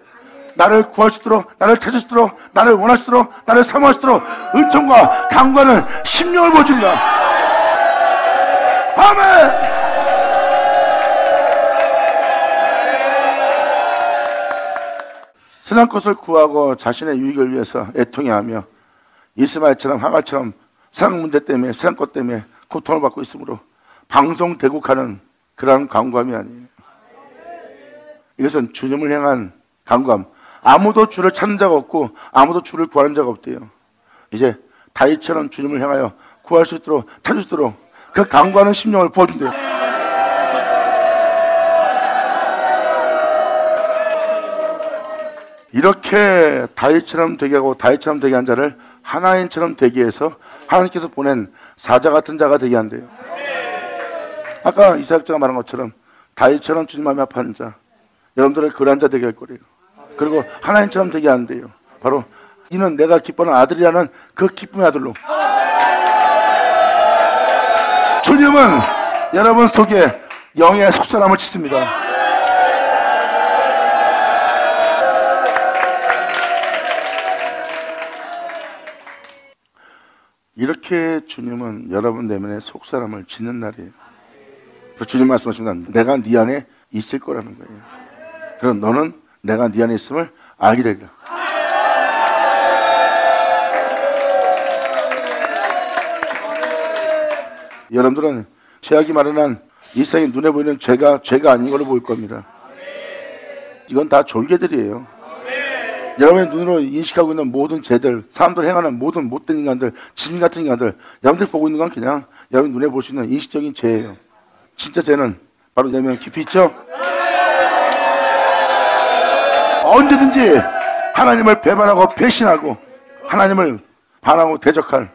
나를 구할 수 있도록, 나를 찾을 수 있도록, 나를 원할 수 있도록, 나를 사모할 수 있도록 은총과 강구하는 심령을 부어준다. 아멘. 세상 것을 구하고 자신의 유익을 위해서 애통해하며 이스마엘처럼 하갈처럼 세상 문제 때문에, 세상 것 때문에 고통을 받고 있으므로 방송대국하는 그러한 간구함이 아니에요. 이것은 주님을 향한 간구함. 아무도 주를 찾는 자가 없고 아무도 주를 구하는 자가 없대요. 이제 다윗처럼 주님을 향하여 구할 수 있도록, 찾을 수 있도록 그 간구하는 심령을 부어준대요. 이렇게 다윗처럼 되게 하고 다윗처럼 되게 한 자를 하나님처럼 되게 해서 하나님께서 보낸 사자 같은 자가 되게 한대요. 아까 이사역자가 말한 것처럼 다윗처럼 주님 마음에 아파하는 자, 여러분들을 그런 자 되게 할 거래요. 그리고 하나님처럼 되게 한대요. 바로 이는 내가 기뻐하는 아들이라는 그 기쁨의 아들로. 주님은 여러분 속에 영의 속사람을 짓습니다. 이렇게 주님은 여러분 내면에 속사람을 짓는 날이에요. 그래서 주님 말씀하십니다. 내가 네 안에 있을 거라는 거예요. 그럼 너는 내가 네 안에 있음을 알게 되리라. 여러분들은 죄악이 마련한 이 세상에 눈에 보이는 죄가 아닌 걸로 보일 겁니다. 이건 다 졸개들이에요. 여러분의 눈으로 인식하고 있는 모든 죄들, 사람들 행하는 모든 못된 인간들, 진 같은 인간들, 여러분들 보고 있는 건 그냥 여러분 눈에 볼 수 있는 인식적인 죄예요. 진짜 죄는 바로 내면 깊이 있죠. 언제든지 하나님을 배반하고 배신하고 하나님을 반하고 대적할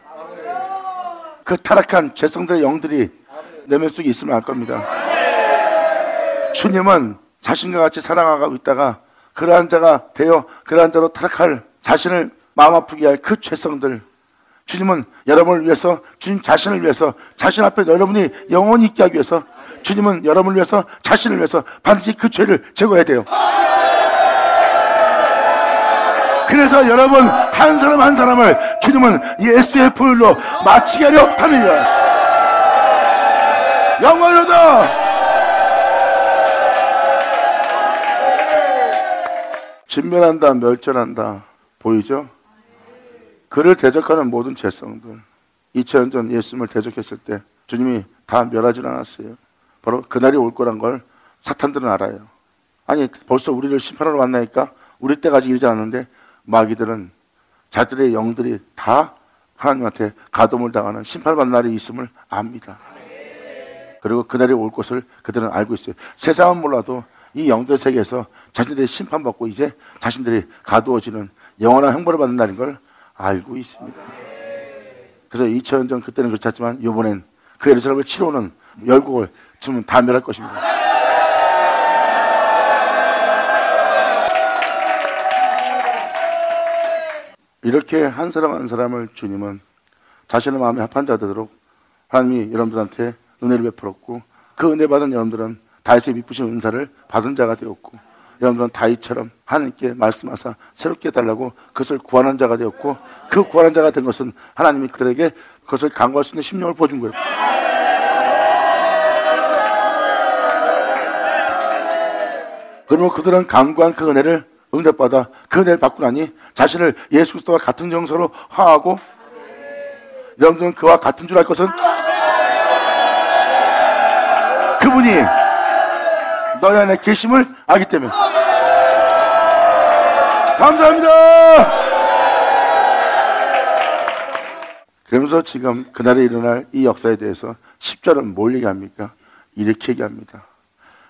그 타락한 죄성들의 영들이 내면 속에 있으면 알 겁니다. 주님은 자신과 같이 사랑하고 있다가 그러한 자가 되어 그러한 자로 타락할, 자신을 마음 아프게 할 그 죄성들, 주님은 여러분을 위해서, 주님 자신을 위해서, 자신 앞에 여러분이 영원히 있게 하기 위해서, 주님은 여러분을 위해서, 자신을 위해서 반드시 그 죄를 제거해야 돼요. 그래서 여러분 한 사람 한 사람을 주님은 예수의 보혈로 마치게 하려 합니다. 영원하다. 진멸한다, 멸절한다. 보이죠? 그를 대적하는 모든 죄성들. 2000년 전 예수님을 대적했을 때 주님이 다 멸하지 않았어요. 바로 그날이 올 거란 걸 사탄들은 알아요. 아니 벌써 우리를 심판하러 왔나니까 우리 때까지 이르지 않았는데 마귀들은 자들의 영들이 다 하나님한테 가돔을 당하는 심판받는 날이 있음을 압니다. 그리고 그날이 올 것을 그들은 알고 있어요. 세상은 몰라도 이 영들 세계에서 자신들이 심판받고 이제 자신들이 가두어지는 영원한 형벌을 받는 날인 걸 알고 있습니다. 그래서 2000년 전 그때는 그렇지 않지만 이번엔 그 예루살렘을 치러오는 열국을 지금 다 멸할 것입니다. 이렇게 한 사람 한 사람을 주님은 자신의 마음에 합한 자 되도록 하나님이 여러분들한테 은혜를 베풀었고, 그 은혜 받은 여러분들은 다윗의 미쁘신 은사를 받은 자가 되었고, 여러분들은 다윗처럼 하나님께 말씀하사 새롭게 해달라고 그것을 구하는 자가 되었고, 그 구하는 자가 된 것은 하나님이 그들에게 그것을 강구할 수 있는 심령을 보여준 거예요. 그러면 그들은 강구한 그 은혜를 응답받아 그 은혜를 받고 나니 자신을 예수 그리스도와 같은 정서로 화하고, 여러분들은 그와 같은 줄 알 것은 그분이 너희 안에 계심을 알기 때문에. 감사합니다. 그러면서 지금 그날에 일어날 이 역사에 대해서 10절은 뭘 얘기합니까? 이렇게 얘기합니다.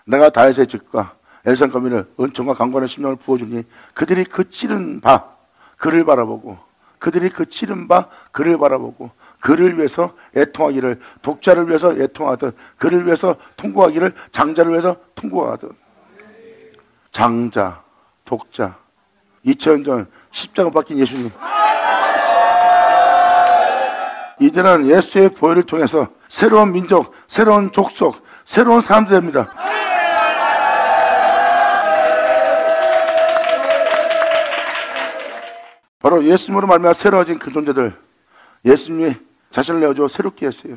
내가 다윗의 집과 예루살렘 거민을 은총과 강건한 심령을 부어주니 그들이 그 찌른 바 그를 바라보고, 그들이 그 찌른 바 그를 바라보고 그를 위해서 애통하기를, 독자를 위해서 애통하듯 그를 위해서 통곡하기를, 장자를 위해서 통곡하듯. 장자, 독자, 2000년 전 십자가 박힌 예수님. 이제는 예수의 보혈을 통해서 새로운 민족, 새로운 족속, 새로운 사람들이 됩니다. 바로 예수님으로 말미암아 새로워진 그 존재들, 예수님이 자신을 내어줘 새롭게 했어요.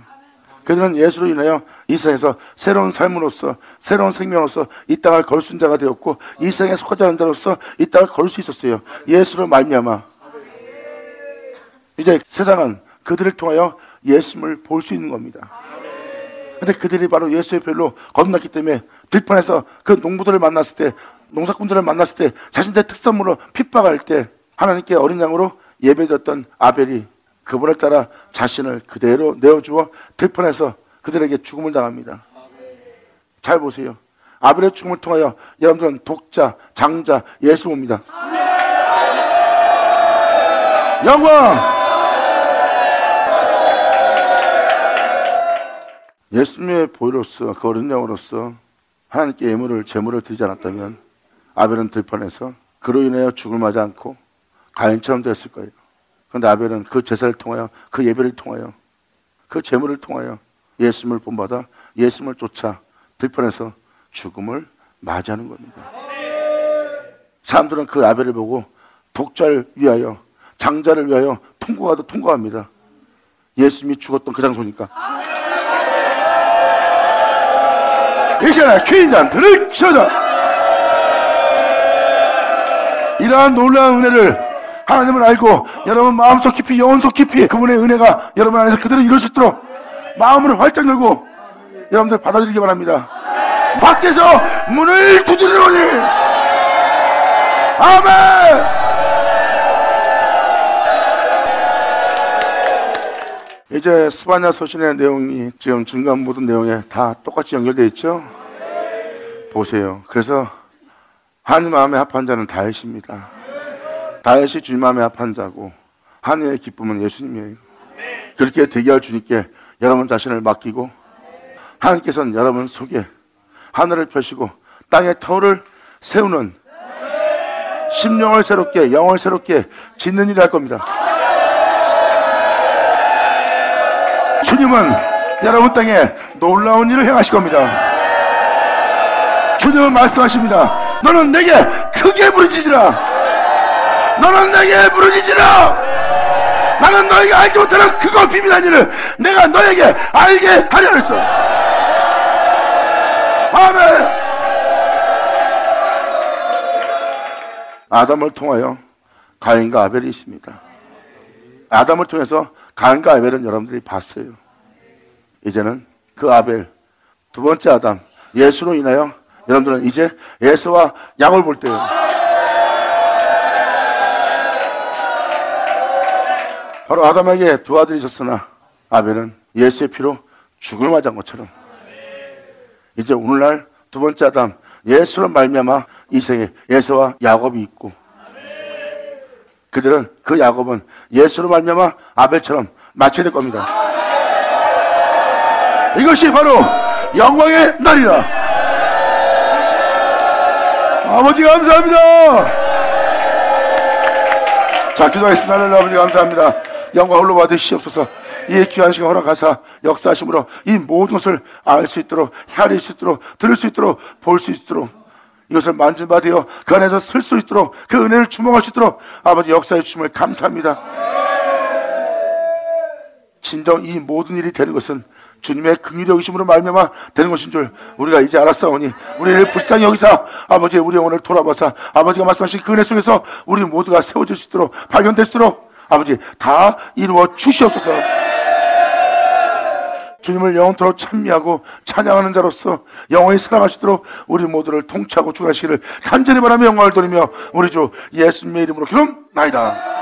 그들은 예수로 인하여 이 세상에서 새로운 삶으로서, 새로운 생명으로서 이 땅을 걸 수 있는 자가 되었고, 이 세상에 속하지 않은 자로서 이 땅을 걸 수 있었어요. 예수로 말미암아. 이제 세상은 그들을 통하여 예수님을 볼 수 있는 겁니다. 근데 그들이 바로 예수의 별로 거듭났기 때문에 들판에서 그 농부들을 만났을 때, 농사꾼들을 만났을 때, 자신들의 특산물로 핍박할 때 하나님께 어린 양으로 예배드렸던 아벨이 그분을 따라 자신을 그대로 내어주어 들판에서 그들에게 죽음을 당합니다. 잘 보세요. 아벨의 죽음을 통하여 여러분들은 독자, 장자, 예수 봅니다. 영광! 예수님의 보혈로서, 그 어린 양으로서 하나님께 예물을, 제물을 드리지 않았다면 아벨은 들판에서 그로 인하여 죽을 맞지 않고 가인처럼 됐을 거예요. 그런데 아벨은 그 제사를 통하여, 그 예배를 통하여, 그 제물을 통하여 예수님을 본받아 예수님을 쫓아 들판에서 죽음을 맞이하는 겁니다. 사람들은 그 아벨을 보고 독자를 위하여, 장자를 위하여 통과합니다. 예수님이 죽었던 그 장소니까. 이 시간에 퀴즈 한트를 쳐줘. 이러한 놀라운 은혜를 하나님을 알고 여러분 마음속 깊이, 영혼속 깊이 그분의 은혜가 여러분 안에서 그대로 이룰 수 있도록 마음을 활짝 열고 여러분들 받아들이기 바랍니다. 밖에서 문을 두드리노니 아멘. 이제 스바냐 서신의 내용이 지금 중간 모든 내용에 다 똑같이 연결되어 있죠. 보세요. 그래서 하나님 마음에 합한 자는 다윗입니다. 다윗이 주님 마음에 합한 자고 하나님의 기쁨은 예수님이에요. 그렇게 대기할 주님께 여러분 자신을 맡기고 하나님께서는 여러분 속에 하늘을 펴시고 땅의 터를 세우는 심령을 새롭게, 영을 새롭게 짓는 일을 할 겁니다. 주님은 여러분 땅에 놀라운 일을 행하실 겁니다. 주님은 말씀하십니다. 너는 내게 크게 부르짖으라. 너는 내게 부르짖으라. 나는 너희가 알지 못하는 그거 비밀한 일을 내가 너에게 알게 하려 했어. 아멘. 아담을 통하여 가인과 아벨이 있습니다. 아담을 통해서 가인과 아벨은 여러분들이 봤어요. 이제는 그 아벨, 두 번째 아담, 예수로 인하여 여러분들은 이제 에서와 야곱을 볼 때예요. 바로 아담에게 두 아들이 있었으나 아벨은 예수의 피로 죽음을 맞이한 것처럼 이제 오늘날 두 번째 아담 예수로 말미암아 이 생에 에서와 야곱이 있고 그들은 그 야곱은 예수로 말미암아 아벨처럼 마치게 될 겁니다. 이것이 바로 영광의 날이라. 아버지 감사합니다. 자, 기도하겠습니다. 하나님 아버지 감사합니다. 영광 홀로 받으시옵소서. 이 귀한 시간 허락하사 역사하심으로 이 모든 것을 알 수 있도록, 헤아릴 수 있도록, 들을 수 있도록, 볼 수 있도록, 이것을 만진받으여 그 안에서 쓸 수 있도록, 그 은혜를 주목할 수 있도록 아버지 역사해 주심을 감사합니다. 진정 이 모든 일이 되는 것은 주님의 긍휼히 여기심으로 말미암아 되는 것인 줄 우리가 이제 알았사오니 우리를 불쌍히 여기사 아버지 우리 영혼을 돌아봐서 아버지가 말씀하신 그 은혜 속에서 우리 모두가 세워질 수 있도록, 발견될 수 있도록 아버지 다 이루어 주시옵소서. 주님을 영원토록 찬미하고 찬양하는 자로서 영원히 사랑할 수 있도록 우리 모두를 통치하고 주관하시기를 간절히 바라며 영광을 돌리며 우리 주 예수님의 이름으로 기도합나이다.